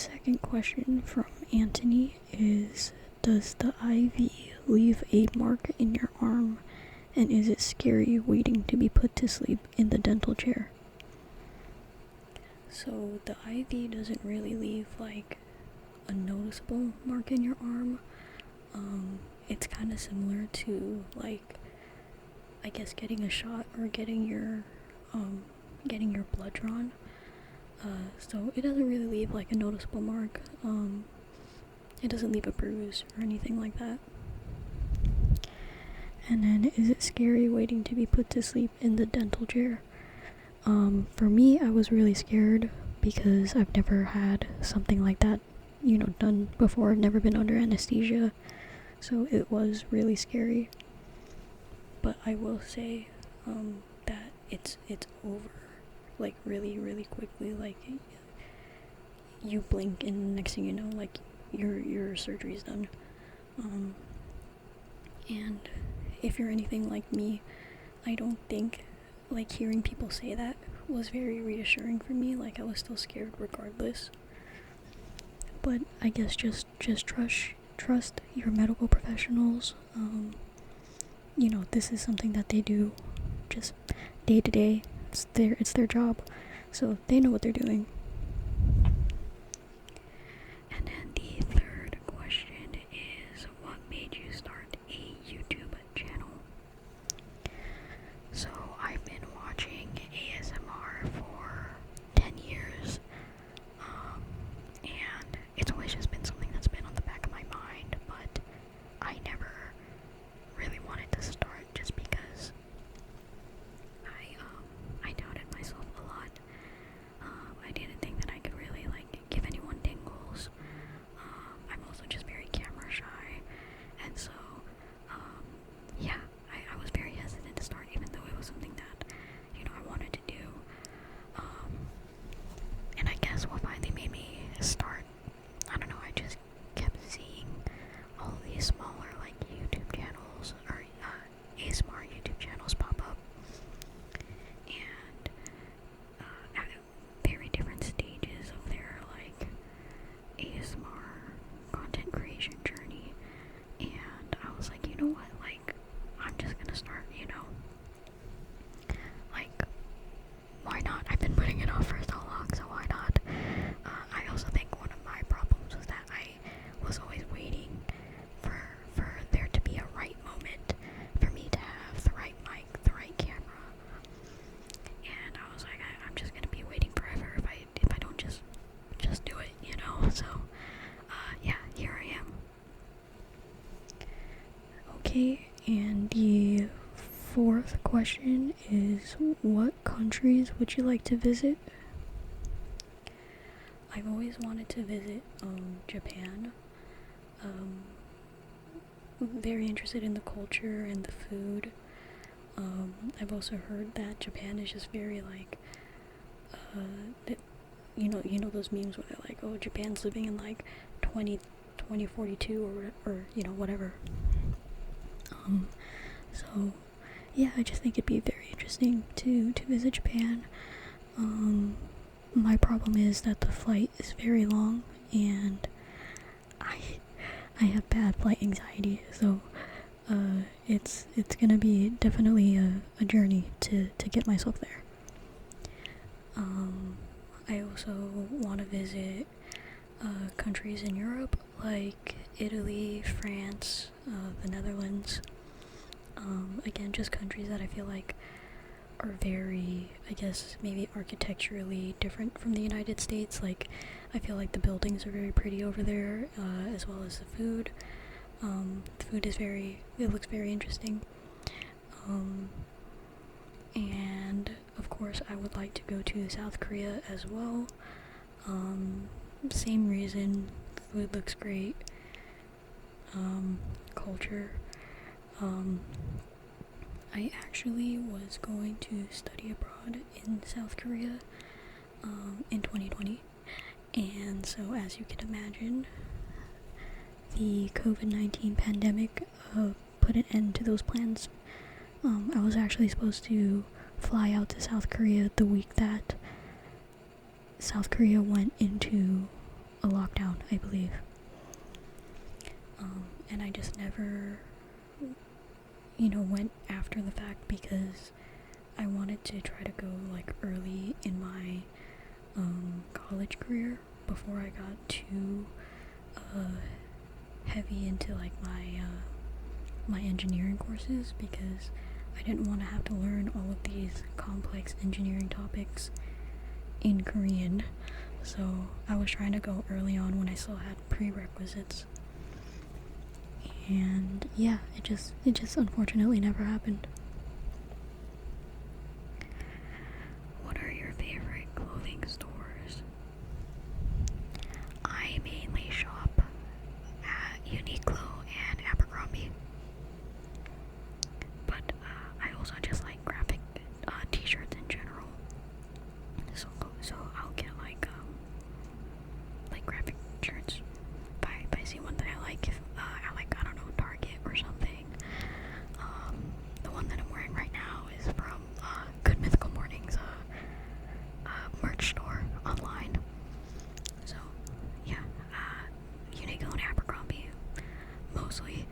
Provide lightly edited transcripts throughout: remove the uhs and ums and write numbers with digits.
second question from Anthony is, does the IV leave a mark in your arm, and is it scary waiting to be put to sleep in the dental chair? So the IV doesn't really leave like a noticeable mark in your arm. It's kind of similar to like, I guess, getting a shot or getting your blood drawn. So it doesn't really leave like a noticeable mark. It doesn't leave a bruise or anything like that. And then, is it scary waiting to be put to sleep in the dental chair? For me, I was really scared because I've never had something like that, done before. I've never been under anesthesia, so it was really scary. But I will say, that it's over, like, really, really quickly. Like, you blink and next thing you know, like, your surgery's done. And if you're anything like me, I don't think, like, hearing people say that was very reassuring for me. Like, I was still scared regardless. But I guess just trust your medical professionals. This is something that they do just day to day. It's their job, so they know what they're doing. And then the third question is, what made you start a YouTube channel? So I've been watching ASMR for 10 years, and it's always just been something that's been on the back of my mind, but I never really wanted to start just because I doubted myself a lot. I didn't think that I could really give anyone tingles. I'm also just very camera shy, and so I was very hesitant to start, even though it was something that I wanted to do. And I guess what finally made me start, I don't know, I just kept seeing all of these smaller YouTube channels or ASMR YouTube channels pop up, and at very different stages of their ASMR content creation journey. And I was like, you know what, I'm just gonna start, why not? I've been putting it off for so long, so why not? I also think one of my problems was that I was always waiting for there to be a right moment for me to have the right mic, the right camera. And I was like, I'm just gonna be waiting forever if I don't just do it, So, here I am. Okay, and the fourth question is, what countries would you like to visit? I've always wanted to visit Japan. Very interested in the culture and the food. I've also heard that Japan is just very those memes where they're like, oh, Japan's living in 2042 or whatever. So yeah, I just think it'd be very interesting to visit Japan. My problem is that the flight is very long, and I have bad flight anxiety, so it's gonna be definitely a journey to get myself there. I also want to visit countries in Europe like Italy, France, the Netherlands. Again, just countries that I feel like are very, I guess, maybe architecturally different from the United States. I feel like the buildings are very pretty over there, as well as the food. The food is it looks very interesting. And of course, I would like to go to South Korea as well. Same reason, food looks great. Culture. I actually was going to study abroad in South Korea in 2020, and so as you can imagine, the COVID-19 pandemic put an end to those plans. I was actually supposed to fly out to South Korea the week that South Korea went into a around, I believe. And I just never, went after the fact because I wanted to try to go like early in my college career before I got too heavy into like my engineering courses, because I didn't want to have to learn all of these complex engineering topics in Korean. So I was trying to go early on when I still had prerequisites. And yeah, it just unfortunately never happened. What are your favorite clothing stores? I mainly shop at Uniqlo and Abercrombie. But I also just like graphic t-shirts in general. So I'll get like graphic shirts if I see one that I like. If I like, I don't know, Target or something. The one that I'm wearing right now is from Good Mythical Mornings merch store online. So yeah, Uniqlo and Abercrombie mostly.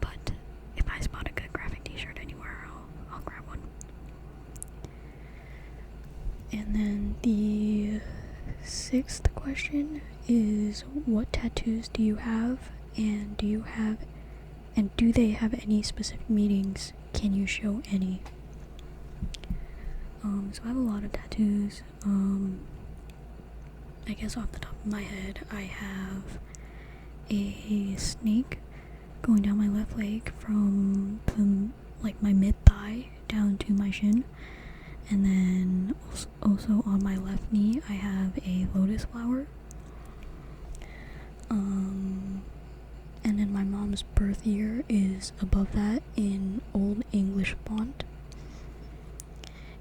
But if I spot a good graphic t-shirt anywhere, I'll grab one. And then the 6th question is, what tattoos do you have, and do they have any specific meanings? Can you show any? So I have a lot of tattoos. I guess off the top of my head, I have a snake going down my left leg from my mid-thigh down to my shin. And then also on my left knee, I have a lotus flower. And then my mom's birth year is above that in Old English font.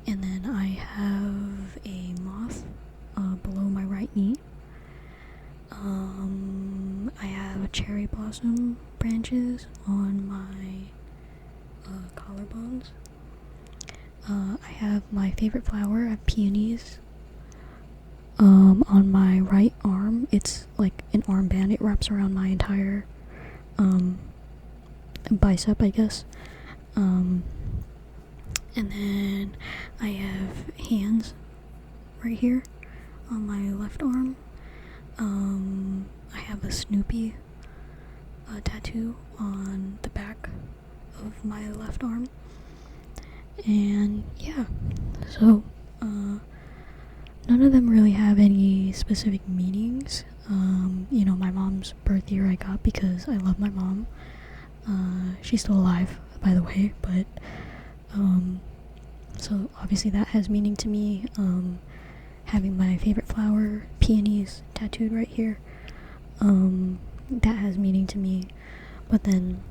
And then I have a moth below my right knee. I have cherry blossom branches on my collarbones. I have my favorite flower, I have peonies on my right arm. It's like an armband. It wraps around my entire bicep, I guess. And then I have hands right here on my left arm. I have a Snoopy tattoo on the back of my left arm. And yeah, so none of them really have any specific meanings. My mom's birth year I got because I love my mom. She's still alive, by the way, but so obviously that has meaning to me. Having my favorite flower, peonies, tattooed right here, that has meaning to me. But then,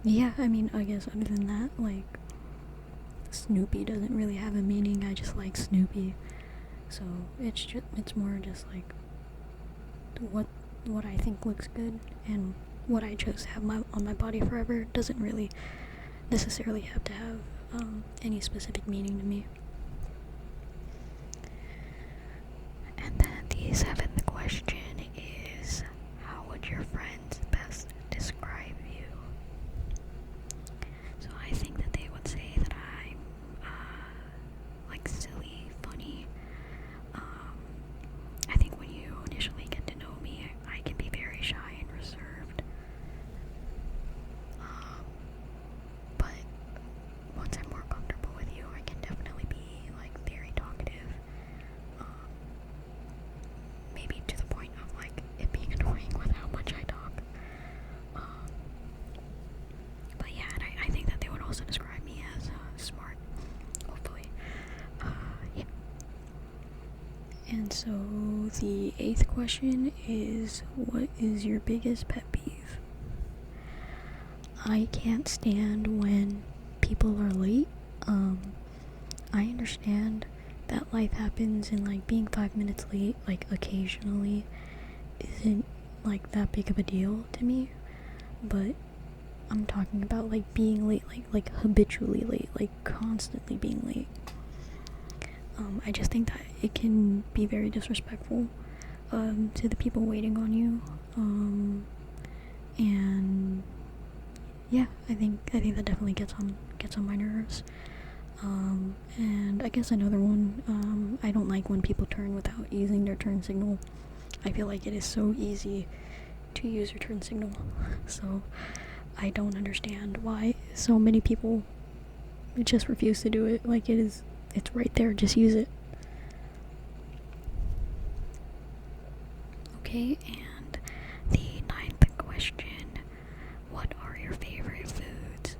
yeah, I mean, I guess other than that, like, Snoopy doesn't really have a meaning. I just like Snoopy, so it's more just like what I think looks good, and what I chose to have on my body forever doesn't really necessarily have to have any specific meaning to me. And then the 7th question is, how would your friends best describe you? So I think that they would say that I'm like silly, funny. I think when you initially get to know me, I can be very shy and reserved. But once I'm more comfortable with you, I can definitely be like very talkative. Maybe to the point of like it being annoying with how much I talk. But yeah, and I think that they would also describe me as smart, hopefully. Yeah. And so the 8th question is, what is your biggest pet peeve? I can't stand when people are late. I understand that life happens, and like being 5 minutes late, like occasionally, isn't like that big of a deal to me. But I'm talking about like being late, like habitually late, like constantly being late. I just think that it can be very disrespectful. to the people waiting on you. And yeah, I think that definitely gets on my nerves. And I guess another one, I don't like when people turn without using their turn signal. I feel like it is so easy to use your turn signal, so I don't understand why so many people just refuse to do it. Like, it's right there, just use it. Okay, and the 9th question, what are your favorite foods?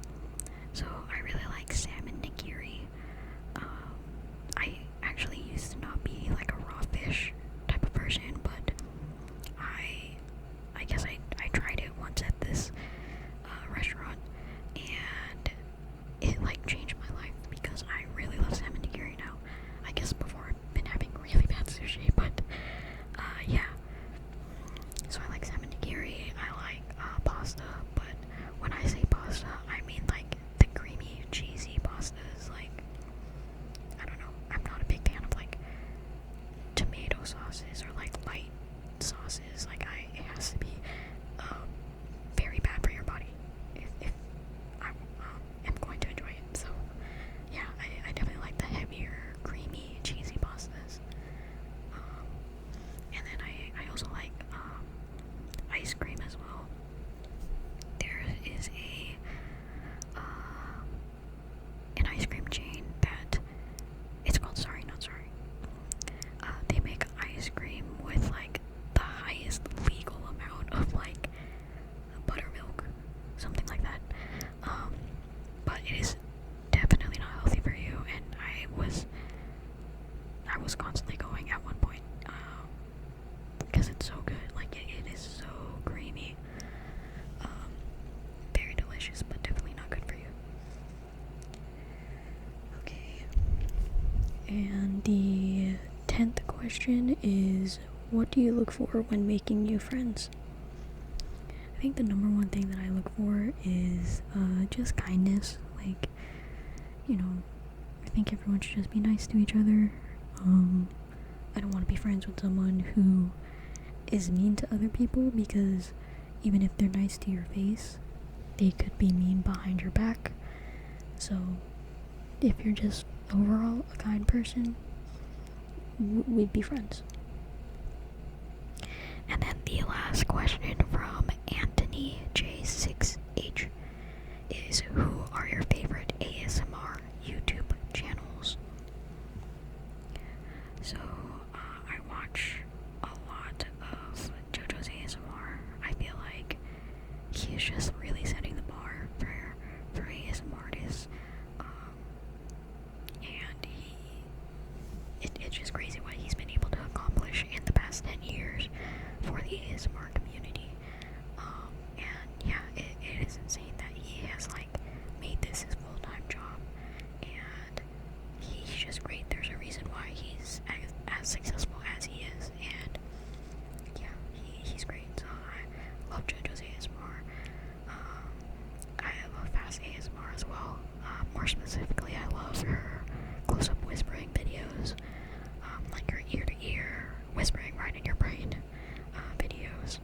So I really like salmon nigiri. I actually used to not be like a raw fish type of person, but I guess I tried it once at this restaurant, and it like changed my life because I really love salmon nigiri now. I guess before I've been having really bad sushi, but yeah. So I like salmon nigiri, I like pasta, but when I say pasta, I mean like the creamy, cheesy pastas. Like, I don't know, I'm not a big fan of like tomato sauces or like light sauces. Like, it has to be very bad for your body if I am going to enjoy it. So yeah, I definitely like the heavier, creamy, cheesy pastas. And then I also like ice cream as well. There is an ice cream chain that it's called Sorry Not Sorry. They make ice cream with like the highest legal amount of like buttermilk, something like that. But it is definitely not healthy for you, and I was constantly going at one point, because it's so good. Like, it is so creamy. Very delicious, but definitely not good for you. Okay. And the 10th question is, what do you look for when making new friends? I think the number one thing that I look for is just kindness. Like, I think everyone should just be nice to each other. I don't want to be friends with someone who is mean to other people, because even if they're nice to your face, they could be mean behind your back. So if you're just overall a kind person, we'd be friends. And then the last question from Anthony J6H is, who are your favorite ASMR YouTube channels? So I watch a lot of JoJo's ASMR. I feel like he is just really setting the bar for ASMR artists. And it's just crazy what he's been able to accomplish in the past 10 years for the ASMR community. And yeah, it is insane that he has like made this his full-time job, and he's just great. There's a reason why he's as successful as he is, and yeah, he's great. So I love JoJo's ASMR. I love Fast ASMR as well. More specifically, I love her close-up whispering videos, like her ear-to-ear whispering right in your brain videos.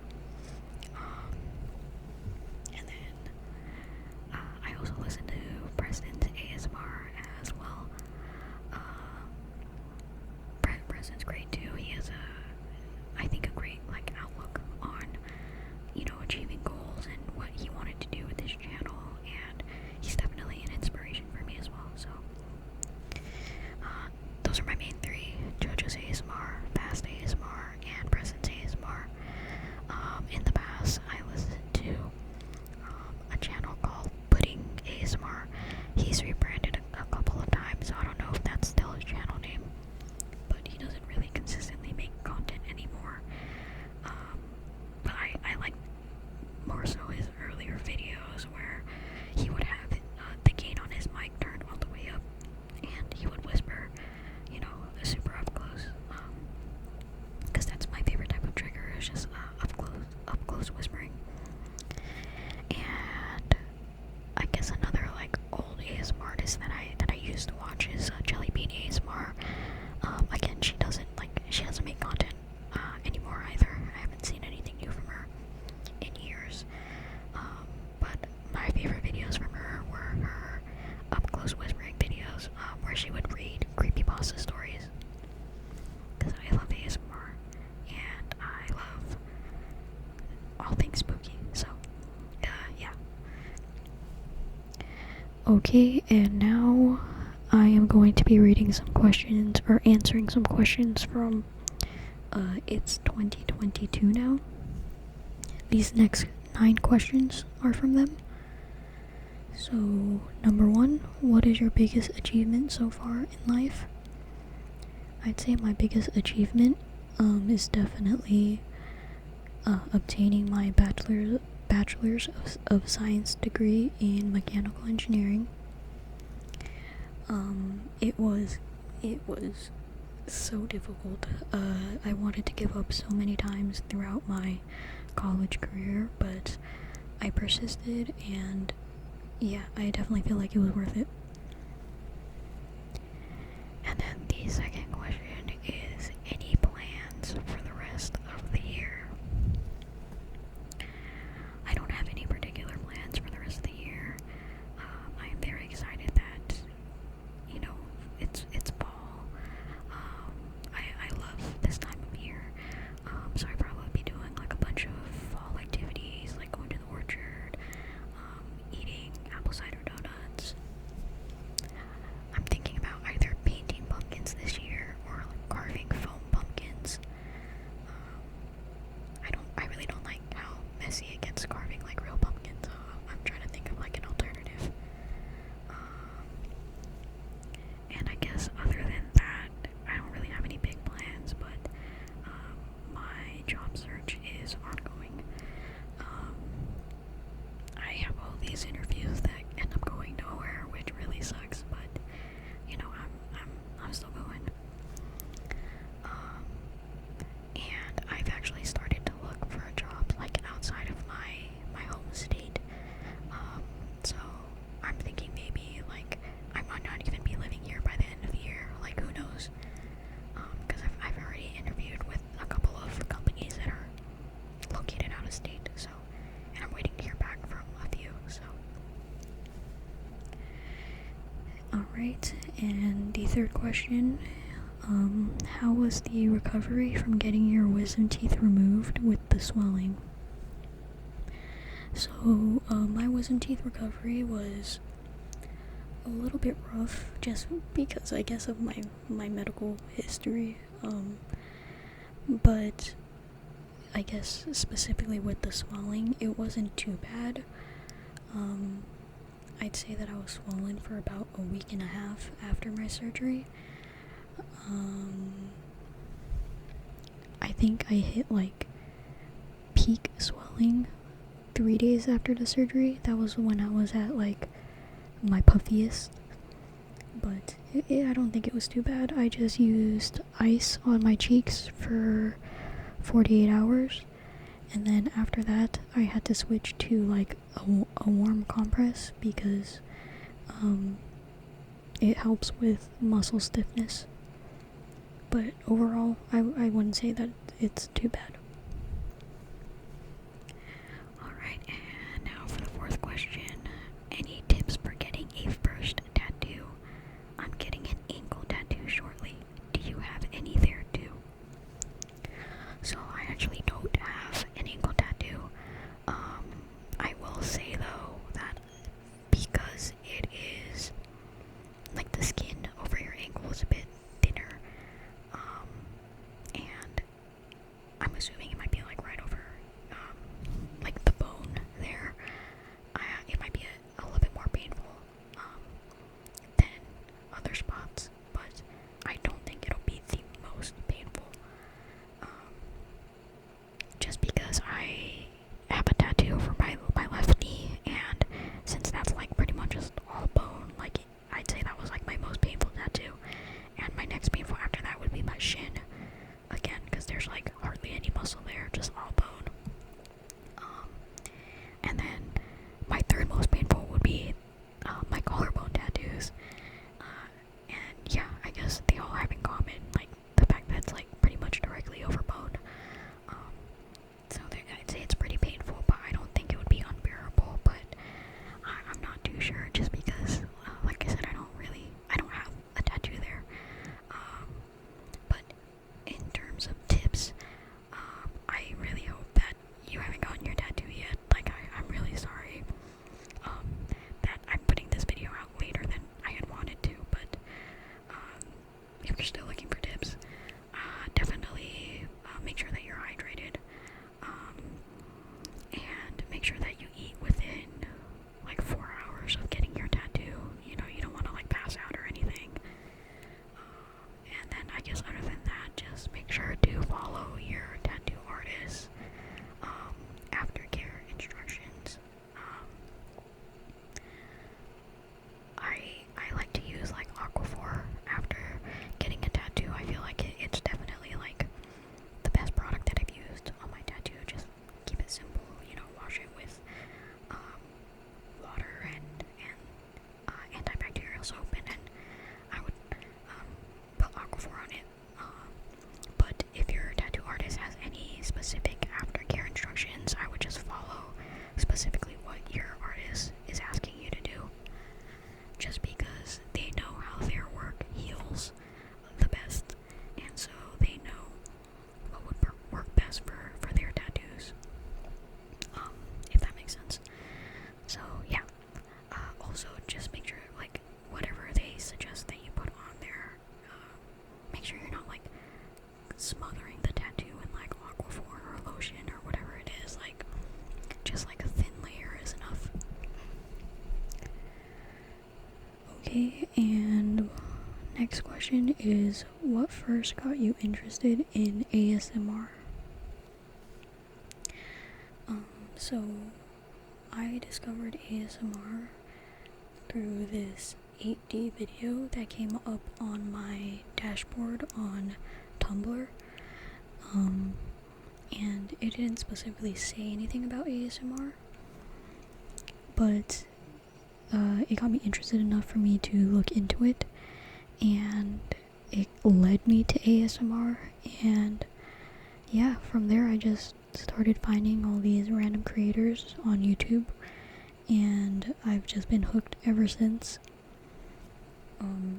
Okay, and now I am going to be reading some questions or answering some questions from it's 2022 now. These next 9 questions are from them. So, number 1, what is your biggest achievement so far in life? I'd say my biggest achievement is definitely obtaining my bachelor's of science degree in mechanical engineering. It was so difficult. I wanted to give up so many times throughout my college career, but I persisted, and yeah, I definitely feel like it was worth it. And then the second question is, any plans for the rest of the year? I don't have any particular plans for the rest of the year. I am very excited that, it's fall. I love this time of year. So I'll probably be doing like a bunch of fall activities, like going to the orchard, eating apple cider donuts. I'm thinking about either painting pumpkins this year or like carving foam pumpkins. I really don't like how messy it gets carving like real pumpkins, so I'm trying to think of like an alternative. And I guess other than that, I don't really have any big plans, but my job search is ongoing. I have all these interviews that end up going nowhere, which really sucks, but I'm still going. And I've actually started to look for a job like outside of my home state. So I'm thinking maybe like I might not even be living here by the end of the year. Like, who knows? Because I've already interviewed with a couple of companies that are located out of state. So, and I'm waiting to hear back from a few. So. Alright, and the third question, how was the recovery from getting your wisdom teeth removed with the swelling? So, my wisdom teeth recovery was a little bit rough, just because I guess of my medical history, but I guess specifically with the swelling, it wasn't too bad. I'd say that I was swollen for about a week and a half after my surgery. I think I hit like peak swelling 3 days after the surgery. That was when I was at like my puffiest, but I don't think it was too bad. I just used ice on my cheeks for 48 hours, and then after that I had to switch to like a warm compress because it helps with muscle stiffness. But overall, I wouldn't say that it's too bad. Alright, and now for the fourth question. Any tips for getting a first tattoo? I'm getting an ankle tattoo shortly. Do you have any there too? So I actually don't have an ankle tattoo. I will say though that because it is like the skin over your ankle is a bit thinner, and I'm assuming question is, what first got you interested in ASMR? So I discovered ASMR through this 8D video that came up on my dashboard on Tumblr. And it didn't specifically say anything about ASMR, but it got me interested enough for me to look into it, and it led me to ASMR. And yeah, from there I just started finding all these random creators on YouTube, and I've just been hooked ever since.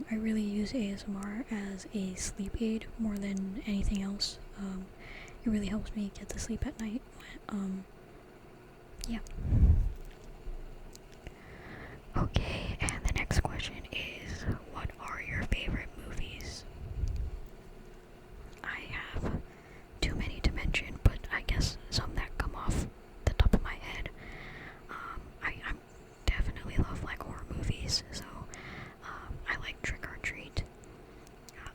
I really use ASMR as a sleep aid more than anything else. It really helps me get to sleep at night. Yeah. Okay, and the next question is, what are your favorite movies? I have too many to mention, but I guess some that come off the top of my head. I definitely love like horror movies, so I like Trick or Treat.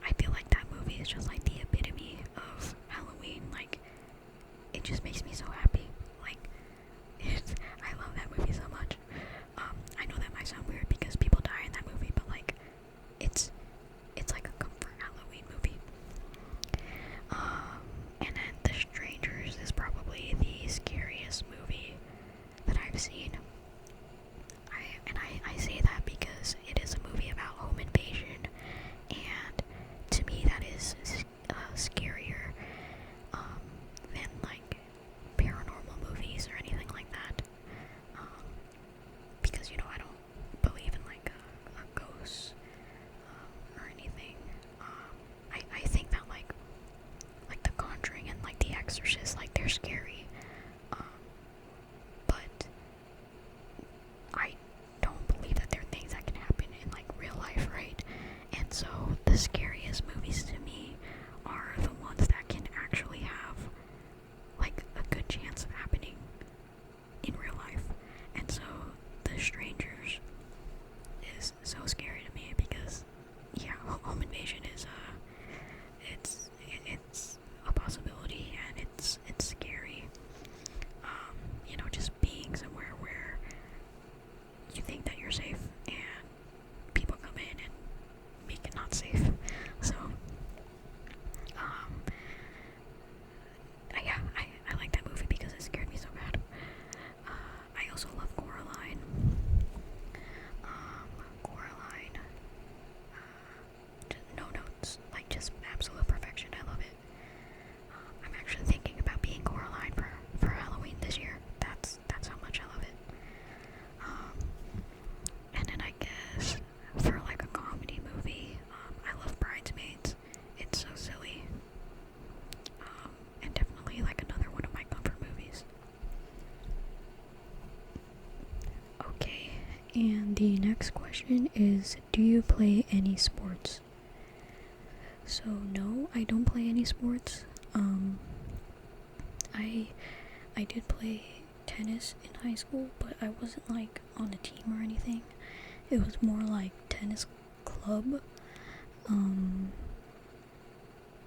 I feel like that movie is just like the epitome of Halloween. Like, it just makes me so happy. Like, I love that movie so much. I know that might sound weird because people die in that movie, but like, it's like a comfort Halloween movie. And then The Strangers is probably the scariest movie that I've seen. I say that because it is a movie about home invasion, and to me that is scarier than like paranormal movies or anything like that. Because I don't believe in like a ghost or anything. I think that like The Conjuring and like The Exorcist, like they're scary. But I don't believe that they're things that can happen in like real life, right? And so the scariest movies to me are the ones that can actually have like a good chance of happening in real life. And so The Strangers is so scary to me because home invasion is it's a possibility, and it's scary. Just being somewhere where you think that you're safe and people come in and make it not safe. So I like that movie because it scared me so bad. I also love Coraline. Coraline, no notes, like just absolute perfection. I love it. I'm actually thinking about being Coraline for Halloween this year. That's how much I love it. And then I guess for like a comedy movie, I love Bridesmaids. It's so silly. And definitely like another one of my comfort movies. Okay, and the next question is, do you play any sports? So no, I don't play any sports. I did play tennis in high school, but I wasn't like on a team or anything. It was more like tennis club.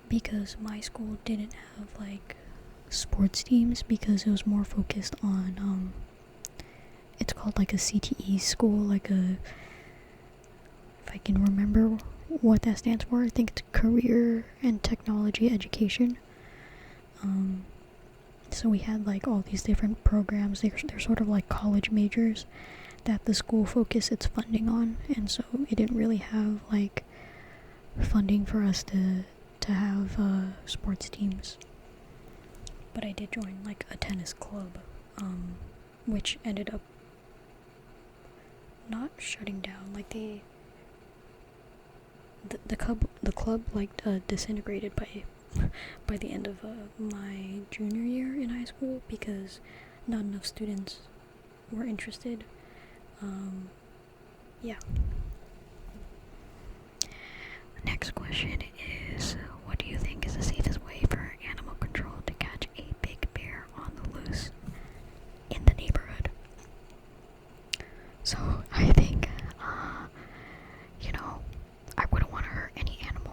Because my school didn't have like sports teams, because it was more focused on it's called like a CTE school, like a, if I can remember what that stands for, I think it's Career and Technology Education. So we had like all these different programs. They're sort of like college majors that the school focused its funding on, and so it didn't really have like funding for us to have sports teams. But I did join like a tennis club, which ended up not shutting down. Like the club like disintegrated by the end of my junior year in high school, because not enough students were interested. Yeah. Next question is, what do you think is the safest way for animal control to catch a big bear on the loose in the neighborhood? So I think, I wouldn't want to hurt any animal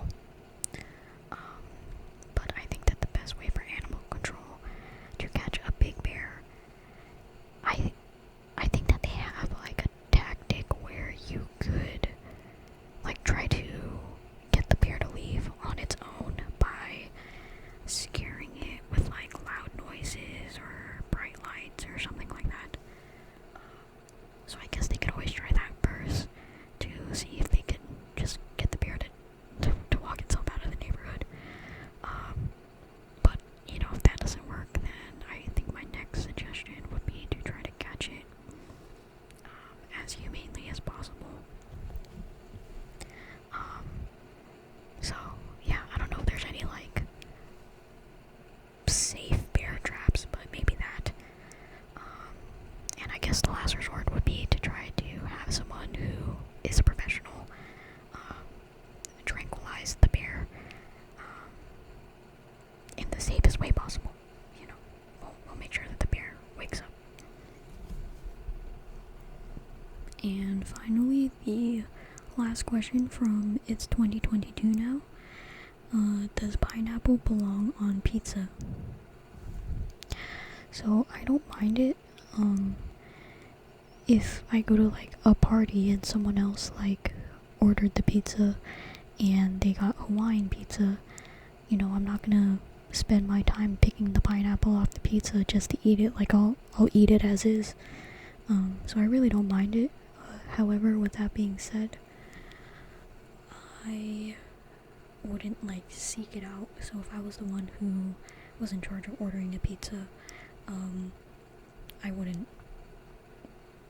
And finally, the last question from It's 2022 Now. Does pineapple belong on pizza? So I don't mind it. If I go to like a party and someone else like ordered the pizza and they got Hawaiian pizza, you know, I'm not gonna spend my time picking the pineapple off the pizza just to eat it. Like I'll eat it as is. So I really don't mind it. However, with that being said, I wouldn't like seek it out. So if I was the one who was in charge of ordering the pizza, I wouldn't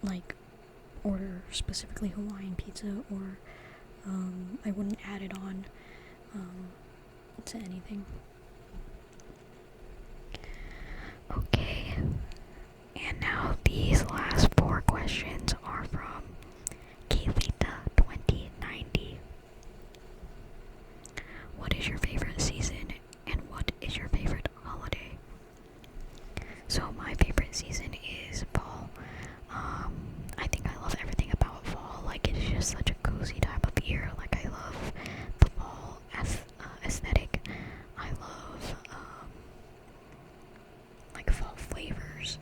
like order specifically Hawaiian pizza, or I wouldn't add it on to anything. Okay, and now these last 4 questions are from Keelita2090. What is your favorite season and what is your favorite holiday? So my favorite season is fall. I think I love everything about fall. Like, it's just such a cozy time of year. Like, I love the fall aesthetic. I love like fall flavors.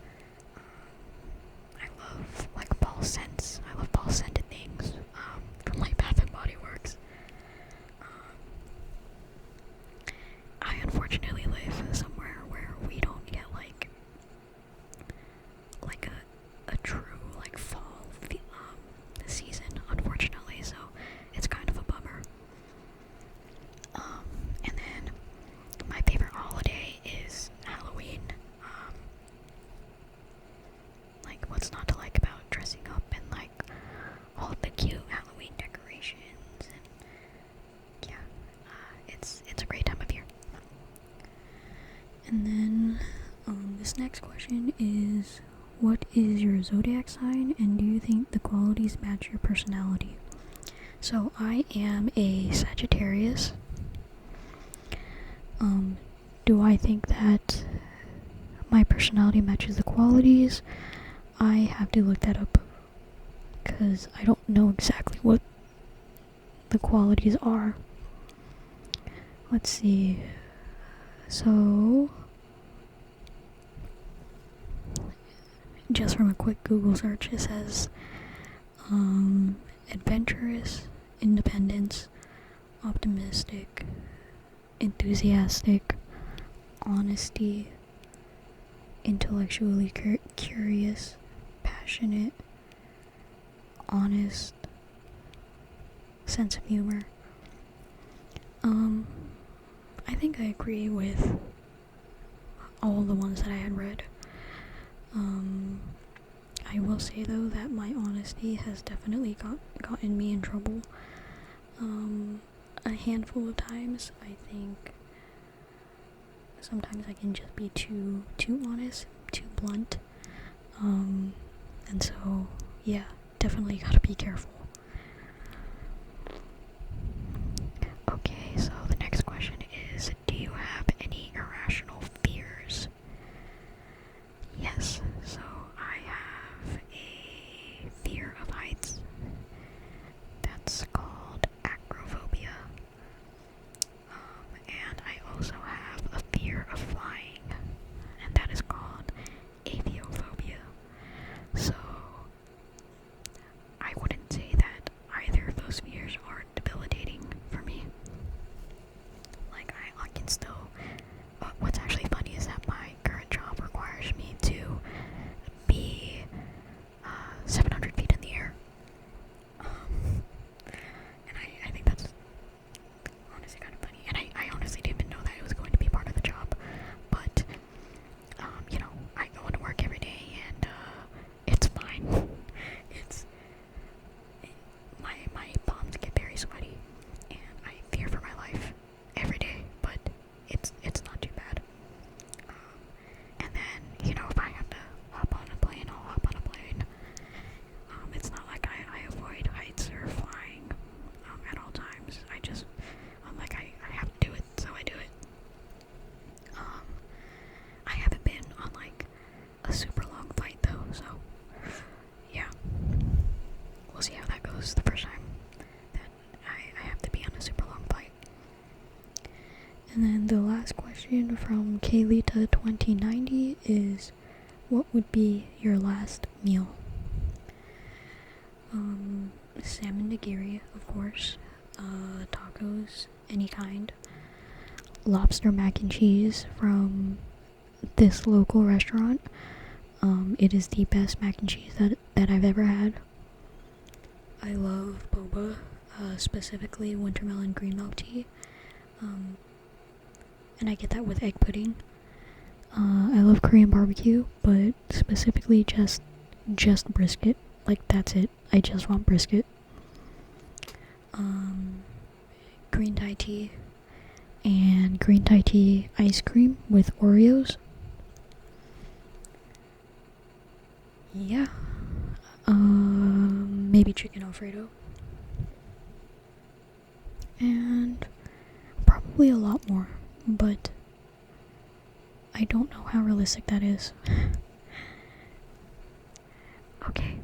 I love like fall scents. I love fall scented things from like Bath and Body Works. I unfortunately live somewhere where we don't get like a true like fall season, unfortunately, so it's kind of a bummer. And then my favorite holiday is Halloween. Like, what's not to like about dressing up and like all the cute Halloween decorations, and yeah, it's a great time of year. And then this next question is, what is your zodiac sign, and do you think the qualities match your personality? So I am a Sagittarius. Do I think that my personality matches the qualities? I have to look that up because I don't know exactly what the qualities are. Let's see. So, just from a quick Google search, it says adventurous, independence, optimistic, enthusiastic, honesty, intellectually curious, passionate, honest, sense of humor. I think I agree with all the ones that I had read. I will say though that my honesty has definitely gotten me in trouble a handful of times. I think sometimes I can just be too honest, too blunt, and so yeah, definitely gotta be careful. Okay, so the next question is, do you have any irrational fears? Yes, so I have a fear of heights. That's called acrophobia. And I also have a fear of flying, and that is called aviophobia. So I wouldn't say that either of those fears are debilitating for me. Like, I can still... what's actually funny is that my current job requires me to be 700 feet in the air. And I think that's honestly kind of funny. And I honestly didn't even know that it was going to be part of the job. But, you know, I go into work every day and it's fine. My palms get very sweaty and I fear for my life every day, but it's not too bad. And then, you know, if I have to hop on a plane, I'll hop on a plane. It's not like I avoid heights or flying at all times. I'm like, I have to do it, so I do it. I haven't been on like a super long flight though, so yeah. question from Kaylita 2090 is, what would be your last meal? Salmon nigiri, of course. Tacos, any kind. Lobster mac and cheese from this local restaurant. It is the best mac and cheese that I've ever had. I love boba, specifically wintermelon green milk tea. And I get that with egg pudding. I love Korean barbecue, but specifically just brisket. Like, that's it. I just want brisket. Green Thai tea and green Thai tea ice cream with Oreos. Yeah. Maybe chicken Alfredo. And probably a lot more, but I don't know how realistic that is. Okay,